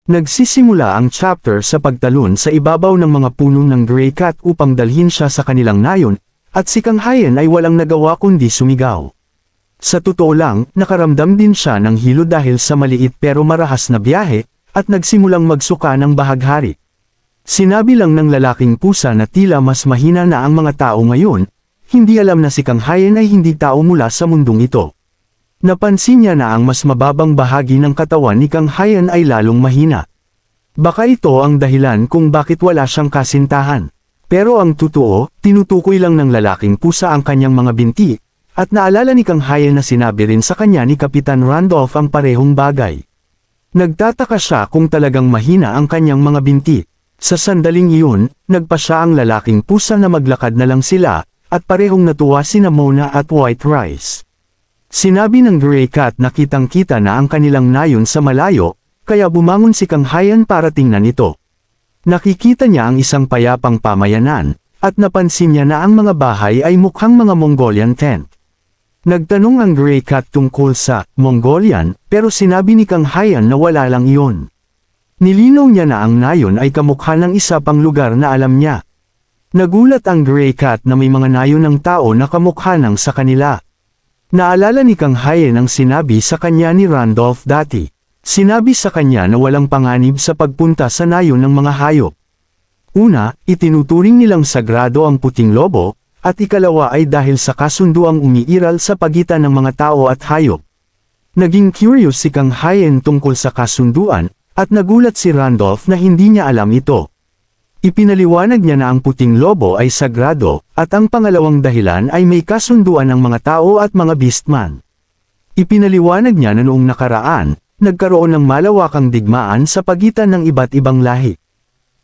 Nagsisimula ang chapter sa pagtalon sa ibabaw ng mga puno ng Grey Cat upang dalhin siya sa kanilang nayon, at si Kang Hyen ay walang nagawa kundi sumigaw. Sa totoo lang, nakaramdam din siya ng hilo dahil sa maliit pero marahas na biyahe, at nagsimulang magsuka ng bahaghari. Sinabi lang ng lalaking pusa na tila mas mahina na ang mga tao ngayon, hindi alam na si Kang Hyen ay hindi tao mula sa mundong ito. Napansin niya na ang mas mababang bahagi ng katawan ni Kang Hyen ay lalong mahina. Baka ito ang dahilan kung bakit wala siyang kasintahan. Pero ang totoo, tinutukoy lang ng lalaking pusa ang kanyang mga binti, at naalala ni Kang Hyen na sinabi rin sa kanya ni Kapitan Randolph ang parehong bagay. Nagtataka siya kung talagang mahina ang kanyang mga binti. Sa sandaling iyon, nagpa siya ang lalaking pusa na maglakad na lang sila, at parehong natuwa sina Mona at White Rice. Sinabi ng Grey Cat na kitang-kita na ang kanilang nayon sa malayo, kaya bumangon si Kang Hyen para tingnan ito. Nakikita niya ang isang payapang pamayanan, at napansin niya na ang mga bahay ay mukhang mga Mongolian tent. Nagtanong ang Grey Cat tungkol sa Mongolian, pero sinabi ni Kang Hyen na wala lang iyon. Nilinaw niya na ang nayon ay kamukha ng isa pang lugar na alam niya. Nagulat ang Grey Cat na may mga nayon ng tao na kamukha ng sa kanila. Naalala ni Kang Hyen ang sinabi sa kanya ni Randolph dati. Sinabi sa kanya na walang panganib sa pagpunta sa nayon ng mga hayop. Una, itinuturing nilang sagrado ang puting lobo, at ikalawa ay dahil sa kasunduang umiiral sa pagitan ng mga tao at hayop. Naging curious si Kang Hyen tungkol sa kasunduan, at nagulat si Randolph na hindi niya alam ito. Ipinaliwanag niya na ang puting lobo ay sagrado, at ang pangalawang dahilan ay may kasunduan ng mga tao at mga beastman. Ipinaliwanag niya na noong nakaraan, nagkaroon ng malawakang digmaan sa pagitan ng iba't ibang lahi.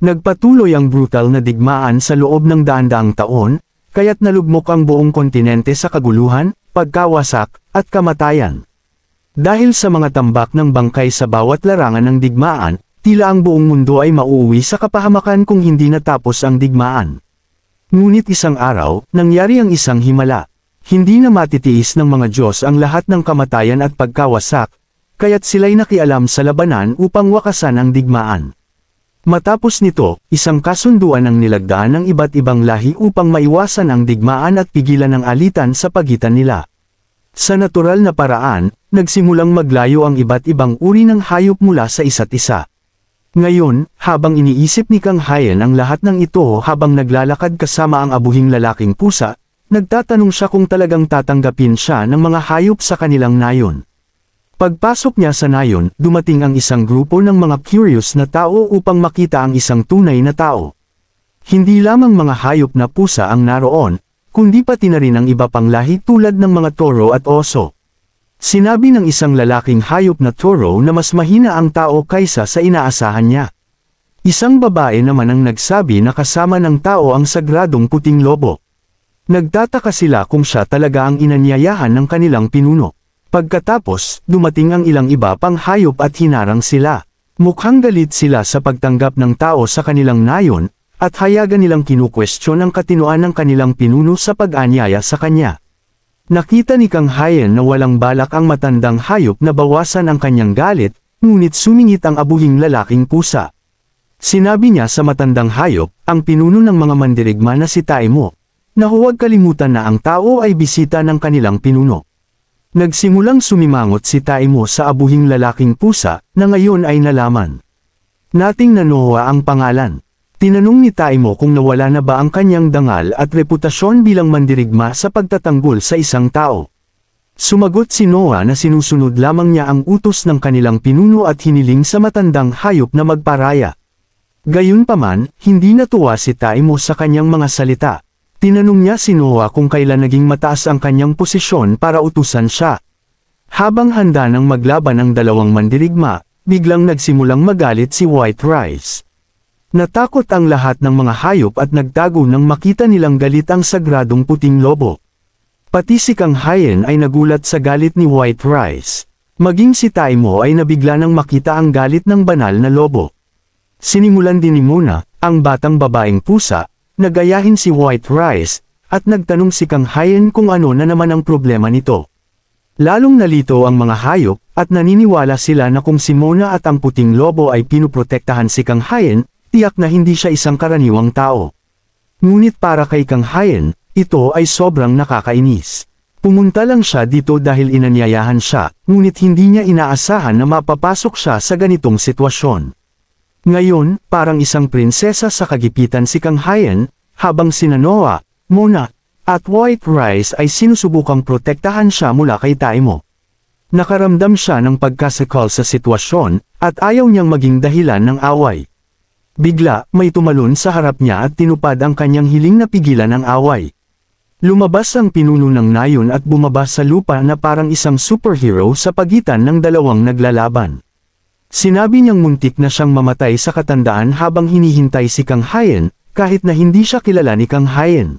Nagpatuloy ang brutal na digmaan sa loob ng daan-daang taon, kaya't nalugmok ang buong kontinente sa kaguluhan, pagkawasak, at kamatayan. Dahil sa mga tambak ng bangkay sa bawat larangan ng digmaan, tila ang buong mundo ay mauuwi sa kapahamakan kung hindi natapos ang digmaan. Ngunit isang araw, nangyari ang isang himala. Hindi na matitiis ng mga Diyos ang lahat ng kamatayan at pagkawasak, kaya't sila'y nakialam sa labanan upang wakasan ang digmaan. Matapos nito, isang kasunduan ang nilagdaan ng iba't ibang lahi upang maiwasan ang digmaan at pigilan ang alitan sa pagitan nila. Sa natural na paraan, nagsimulang maglayo ang iba't ibang uri ng hayop mula sa isa't isa. Ngayon, habang iniisip ni Kang Hyen ang lahat ng ito habang naglalakad kasama ang abuhing lalaking pusa, nagtatanong siya kung talagang tatanggapin siya ng mga hayop sa kanilang nayon. Pagpasok niya sa nayon, dumating ang isang grupo ng mga curious na tao upang makita ang isang tunay na tao. Hindi lamang mga hayop na pusa ang naroon, kundi pati na rin ang iba pang lahi tulad ng mga toro at oso. Sinabi ng isang lalaking hayop na toro na mas mahina ang tao kaysa sa inaasahan niya. Isang babae naman ang nagsabi na kasama ng tao ang sagradong puting lobo. Nagtataka sila kung siya talaga ang inanyayahan ng kanilang pinuno. Pagkatapos, dumating ang ilang iba pang hayop at hinarang sila. Mukhang galit sila sa pagtanggap ng tao sa kanilang nayon, at hayagan nilang kinukwestiyon ang katinoan ng kanilang pinuno sa pag-anyaya sa kanya. Nakita ni Kang Hyen na walang balak ang matandang hayop na bawasan ang kanyang galit, ngunit sumingit ang abuhing lalaking pusa. Sinabi niya sa matandang hayop, ang pinuno ng mga mandirigma na si Taimo, na huwag kalimutan na ang tao ay bisita ng kanilang pinuno. Nagsimulang sumimangot si Taimo sa abuhing lalaking pusa, na ngayon ay nalaman nating na Noah ang pangalan. Tinanong ni Taimo kung nawala na ba ang kanyang dangal at reputasyon bilang mandirigma sa pagtatanggol sa isang tao. Sumagot si Noah na sinusunod lamang niya ang utos ng kanilang pinuno at hiniling sa matandang hayop na magparaya. Gayunpaman, hindi natuwa si Taimo sa kanyang mga salita. Tinanong niya si Noah kung kailan naging mataas ang kanyang posisyon para utusan siya. Habang handa nang maglaban ang dalawang mandirigma, biglang nagsimulang magalit si White Rice. Natakot ang lahat ng mga hayop at nagtago nang makita nilang galit ang sagradong puting lobo. Pati si Kang Hyen ay nagulat sa galit ni White Rice. Maging si Taimo ay nabigla nang makita ang galit ng banal na lobo. Sinimulan din ni Mona, ang batang babaeng pusa, na gayahin si White Rice, at nagtanong si Kang Hyen kung ano na naman ang problema nito. Lalong nalito ang mga hayop, At naniniwala sila na kung si Mona at ang puting lobo ay pinuprotektahan si Kang Hayan, tiyak na hindi siya isang karaniwang tao. Ngunit para kay Kang Hayan, ito ay sobrang nakakainis. Pumunta lang siya dito dahil inanyayahan siya, ngunit hindi niya inaasahan na mapapasok siya sa ganitong sitwasyon. Ngayon, parang isang prinsesa sa kagipitan si Kang Hayan, habang sina Noah, Mona, at White Rice ay sinusubukang protektahan siya mula kay Taimo. Nakaramdam siya ng pagkasakal sa sitwasyon, at ayaw niyang maging dahilan ng away. Bigla, may tumalon sa harap niya at tinupad ang kanyang hiling na pigilan ang away. Lumabas ang pinuno ng nayon at bumaba sa lupa na parang isang superhero sa pagitan ng dalawang naglalaban. Sinabi niyang muntik na siyang mamatay sa katandaan habang hinihintay si Kang Hayan, kahit na hindi siya kilala ni Kang Hayan.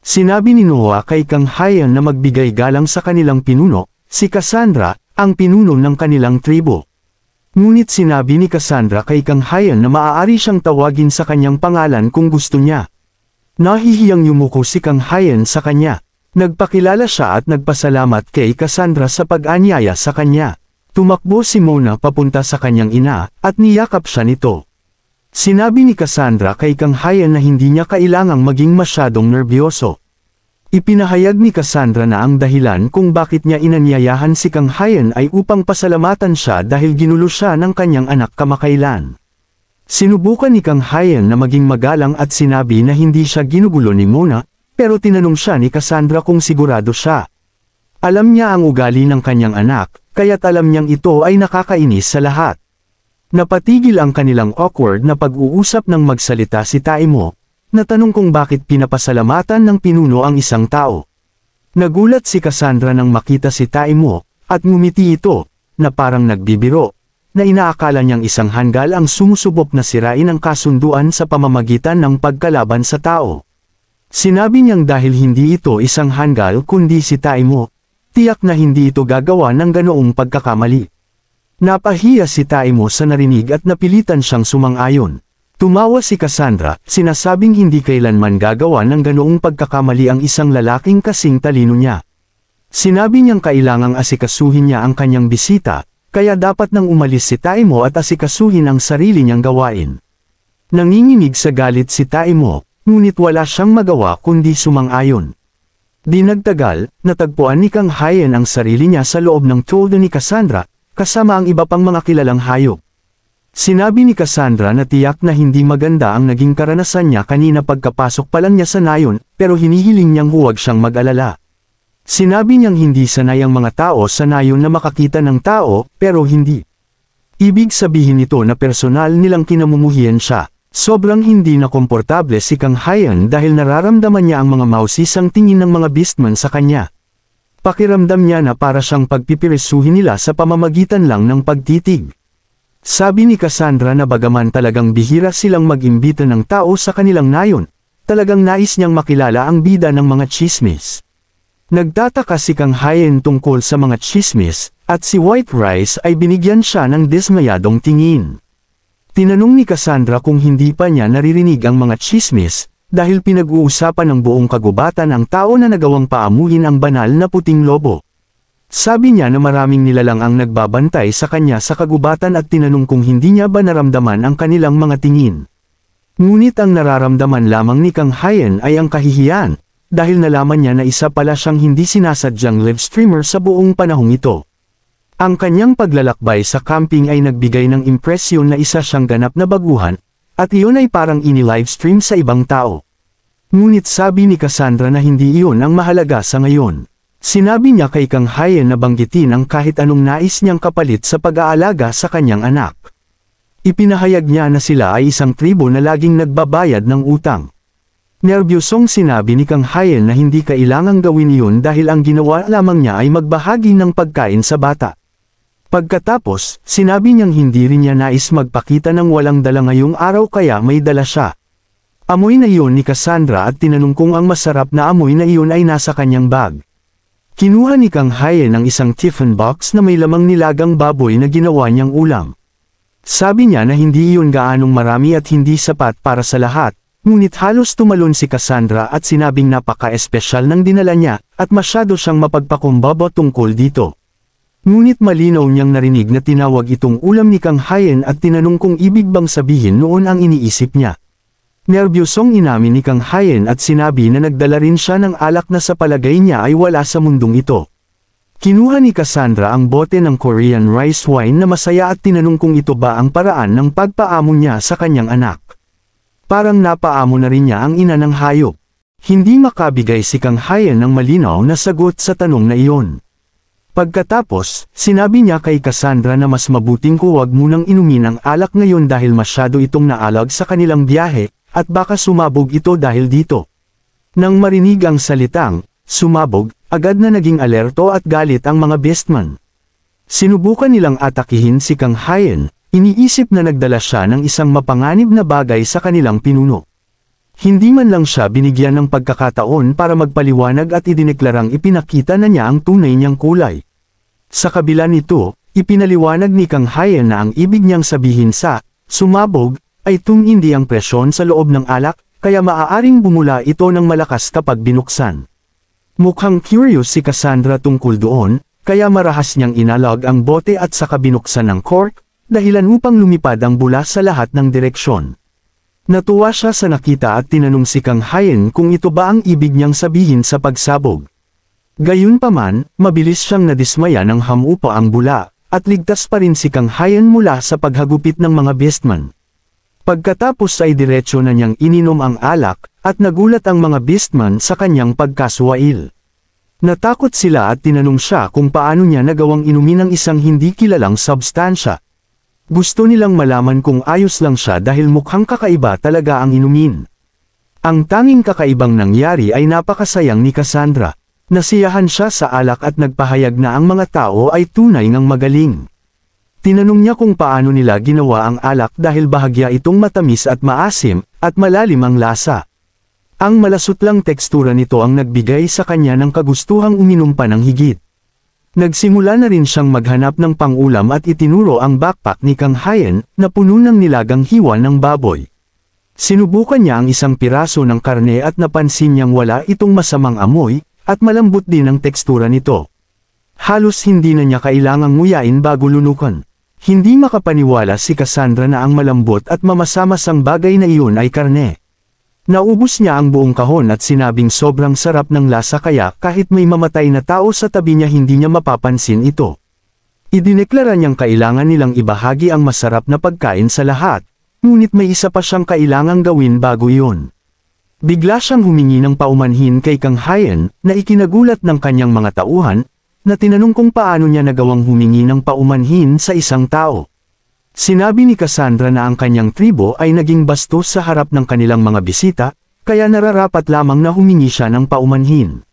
Sinabi ni Noah kay Kang Hayan na magbigay galang sa kanilang pinuno, si Cassandra, ang pinuno ng kanilang tribo. Ngunit sinabi ni Cassandra kay Kang Hayan na maaari siyang tawagin sa kanyang pangalan kung gusto niya. Nahihiyang yumuko si Kang Hayan sa kanya. Nagpakilala siya at nagpasalamat kay Cassandra sa pag-anyaya sa kanya. Tumakbo si Mona papunta sa kanyang ina, at niyakap siya nito. Sinabi ni Cassandra kay Kang Hayan na hindi niya kailangang maging masyadong nerbiyoso. Ipinahayag ni Cassandra na ang dahilan kung bakit niya inanyayahan si Kang Hayan ay upang pasalamatan siya dahil ginulo siya ng kanyang anak kamakailan. Sinubukan ni Kang Hayan na maging magalang at sinabi na hindi siya ginugulo ni Mona, pero tinanong siya ni Cassandra kung sigurado siya. Alam niya ang ugali ng kanyang anak, kaya't alam niyang ito ay nakakainis sa lahat. Napatigil ang kanilang awkward na pag-uusap nang magsalita si Taimo, na tanong kung bakit pinapasalamatan ng pinuno ang isang tao. Nagulat si Cassandra nang makita si Taimo, at ngumiti ito, na parang nagbibiro, na inaakala niyang isang hanggal ang sumusubok na sirain ang kasunduan sa pamamagitan ng pagkalaban sa tao. Sinabi niyang dahil hindi ito isang hanggal kundi si Taimo, tiyak na hindi ito gagawa ng ganoong pagkakamali. Napahiya si Taimo sa narinig at napilitan siyang sumang-ayon. Tumawa si Cassandra, sinasabing hindi kailanman gagawa ng ganoong pagkakamali ang isang lalaking kasing talino niya. Sinabi niyang kailangang asikasuhin niya ang kanyang bisita, kaya dapat nang umalis si Taimo at asikasuhin ang sarili niyang gawain. Nanginginig sa galit si Taimo, ngunit wala siyang magawa kundi sumang-ayon. Di nagtagal, natagpuan ni Kang Hayan ang sarili niya sa loob ng toldo ni Cassandra, kasama ang iba pang mga kilalang hayop. Sinabi ni Cassandra na tiyak na hindi maganda ang naging karanasan niya kanina pagkapasok pa lang niya sa nayon, pero hinihiling niyang huwag siyang mag-alala. Sinabi niyang hindi sanay ang mga tao sa nayon na makakita ng tao, pero hindi. Ibig sabihin nito na personal nilang kinamumuhian siya. Sobrang hindi na komportable si Kang Hayan dahil nararamdaman niya ang mga mausisang tingin ng mga beastmen sa kanya. Pakiramdam niya na para siyang pagpipirisuhin nila sa pamamagitan lang ng pagtitig. Sabi ni Cassandra na bagaman talagang bihira silang mag-imbita ng tao sa kanilang nayon, talagang nais niyang makilala ang bida ng mga chismis. Nagtataka si Kang Hayan tungkol sa mga chismis, at si White Rice ay binigyan siya ng dismayadong tingin. Tinanong ni Cassandra kung hindi pa niya naririnig ang mga chismis, dahil pinag-uusapan ng buong kagubatan ang tao na nagawang paamuhin ang banal na puting lobo. Sabi niya na maraming nilalang ang nagbabantay sa kanya sa kagubatan at tinanong kung hindi niya ba naramdaman ang kanilang mga tingin. Ngunit ang nararamdaman lamang ni Kang Hayan ay ang kahihiyan, dahil nalaman niya na isa pala siyang hindi sinasadyang live streamer sa buong panahong ito. Ang kanyang paglalakbay sa camping ay nagbigay ng impresyon na isa siyang ganap na baguhan, at iyon ay parang ini-livestream sa ibang tao. Ngunit sabi ni Cassandra na hindi iyon ang mahalaga sa ngayon. Sinabi niya kay Kang Hayan na banggitin ang kahit anong nais niyang kapalit sa pag-aalaga sa kanyang anak. Ipinahayag niya na sila ay isang tribo na laging nagbabayad ng utang. Nerbyosong sinabi ni Kang Hayan na hindi kailangang gawin iyon dahil ang ginawa lamang niya ay magbahagi ng pagkain sa bata. Pagkatapos, sinabi niyang hindi rin niya nais magpakita ng walang dala ngayong araw kaya may dala siya. Amoy na iyon ni Cassandra at tinanong kung ang masarap na amoy na iyon ay nasa kanyang bag. Kinuha ni Kang Hayan ang isang tiffin box na may lamang nilagang baboy na ginawa niyang ulam. Sabi niya na hindi iyon gaanong marami at hindi sapat para sa lahat, ngunit halos tumalon si Cassandra at sinabing napaka-espesyal ng dinala niya, at masyado siyang mapagpakumbaba tungkol dito. Ngunit malinaw niyang narinig na tinawag itong ulam ni Kang Hayen at tinanong kung ibig bang sabihin noon ang iniisip niya. Nerbyosong inamin ni Kang Hayen at sinabi na nagdala rin siya ng alak na sa palagay niya ay wala sa mundong ito. Kinuha ni Cassandra ang bote ng Korean rice wine na masaya at tinanong kung ito ba ang paraan ng pagpaamo niya sa kanyang anak. Parang napaamo na rin niya ang ina ng hayop. Hindi makabigay si Kang Hayen ng malinaw na sagot sa tanong na iyon. Pagkatapos, sinabi niya kay Cassandra na mas mabuting huwag munang inumin ang alak ngayon dahil masyado itong naalag sa kanilang biyahe, at baka sumabog ito dahil dito. Nang marinig ang salitang, sumabog, agad na naging alerto at galit ang mga bestman. Sinubukan nilang atakihin si Kang Hayen, iniisip na nagdala siya ng isang mapanganib na bagay sa kanilang pinuno. Hindi man lang siya binigyan ng pagkakataon para magpaliwanag at idineklarang ipinakita na niya ang tunay niyang kulay. Sa kabila nito, ipinaliwanag ni Kang Hayen na ang ibig niyang sabihin sa sumabog ay tumindi ang presyon sa loob ng alak, kaya maaaring bumula ito ng malakas kapag binuksan. Mukhang curious si Cassandra tungkol doon, kaya marahas niyang inalog ang bote at saka binuksan ng cork, dahilan upang lumipad ang bula sa lahat ng direksyon. Natuwa siya sa nakita at tinanong si Kang Hayen kung ito ba ang ibig niyang sabihin sa pagsabog. Gayunpaman, mabilis siyang nadismaya nang hamupa ang bula, at ligtas pa rin si Kang Hayen mula sa paghagupit ng mga bestman. Pagkatapos ay diretsyo na niyang ininom ang alak, at nagulat ang mga bestman sa kanyang pagkaswail. Natakot sila at tinanong siya kung paano niya nagawang inumin ang isang hindi kilalang substansya. Gusto nilang malaman kung ayos lang siya dahil mukhang kakaiba talaga ang inumin. Ang tanging kakaibang nangyari ay napakasayang ni Cassandra. Nasiyahan siya sa alak at nagpahayag na ang mga tao ay tunay ngang magaling. Tinanong niya kung paano nila ginawa ang alak dahil bahagya itong matamis at maasim, at malalim ang lasa. Ang malasutlang tekstura nito ang nagbigay sa kanya ng kagustuhang uminom pa ng higit. Nagsimula na rin siyang maghanap ng pangulam at itinuro ang backpack ni Kang Hayen, na puno ng nilagang hiwa ng baboy. Sinubukan niya ang isang piraso ng karne at napansin niyang wala itong masamang amoy, at malambot din ang tekstura nito. Halos hindi na niya kailangang nguyain bago lunukan. Hindi makapaniwala si Cassandra na ang malambot at mamasamasang bagay na iyon ay karne. Naubos niya ang buong kahon at sinabing sobrang sarap ng lasa kaya kahit may mamatay na tao sa tabi niya hindi niya mapapansin ito. Idineklara niyang kailangan nilang ibahagi ang masarap na pagkain sa lahat, ngunit may isa pa siyang kailangang gawin bago iyon. Bigla siyang humingi ng paumanhin kay Kang Hayen, na ikinagulat ng kanyang mga tauhan, na tinanong kung paano niya nagawang humingi ng paumanhin sa isang tao. Sinabi ni Cassandra na ang kanyang tribo ay naging bastos sa harap ng kanilang mga bisita, kaya nararapat lamang na humingi siya ng paumanhin.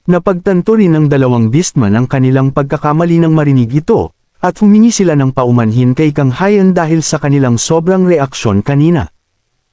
Napagtanto rin ng dalawang beastman ang kanilang pagkakamali nang marinig ito, at humingi sila ng paumanhin kay Kang Hayen dahil sa kanilang sobrang reaksyon kanina.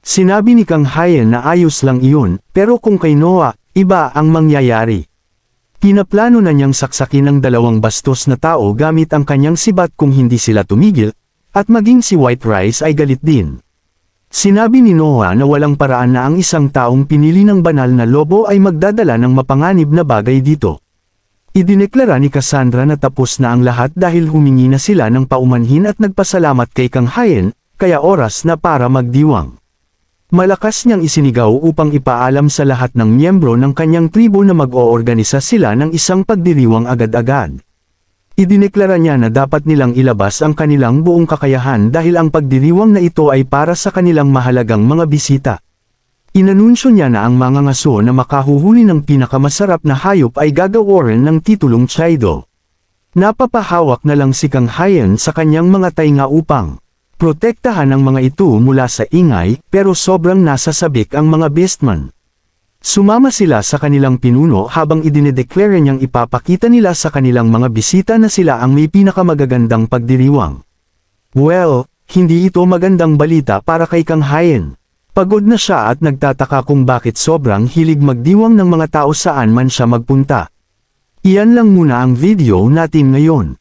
Sinabi ni Kang Hayen na ayos lang iyon, pero kung kay Noah, iba ang mangyayari. Pinaplano na niyang saksakin ang dalawang bastos na tao gamit ang kanyang sibat kung hindi sila tumigil, at maging si White Rice ay galit din. Sinabi ni Noah na walang paraan na ang isang taong pinili ng banal na lobo ay magdadala ng mapanganib na bagay dito. Idineklara ni Cassandra na tapos na ang lahat dahil humingi na sila ng paumanhin at nagpasalamat kay Kang Hayen, kaya oras na para magdiwang. Malakas niyang isinigaw upang ipaalam sa lahat ng miyembro ng kanyang tribo na mag-oorganisa sila ng isang pagdiriwang agad-agad. Idineklara niya na dapat nilang ilabas ang kanilang buong kakayahan dahil ang pagdiriwang na ito ay para sa kanilang mahalagang mga bisita. Inanunsyo niya na ang mga ngaso na makahuhuli ng pinakamasarap na hayop ay gagawaran ng titulong Chido. Napapahawak na lang si Kang Hayen sa kanyang mga tainga upang protektahan ang mga ito mula sa ingay, pero sobrang nasasabik ang mga beastman. Sumama sila sa kanilang pinuno habang idinedeklara niyang ipapakita nila sa kanilang mga bisita na sila ang may pinakamagagandang pagdiriwang. Well, hindi ito magandang balita para kay Kang Hayen. Pagod na siya at nagtataka kung bakit sobrang hilig magdiwang ng mga tao saan man siya magpunta. Iyan lang muna ang video natin ngayon.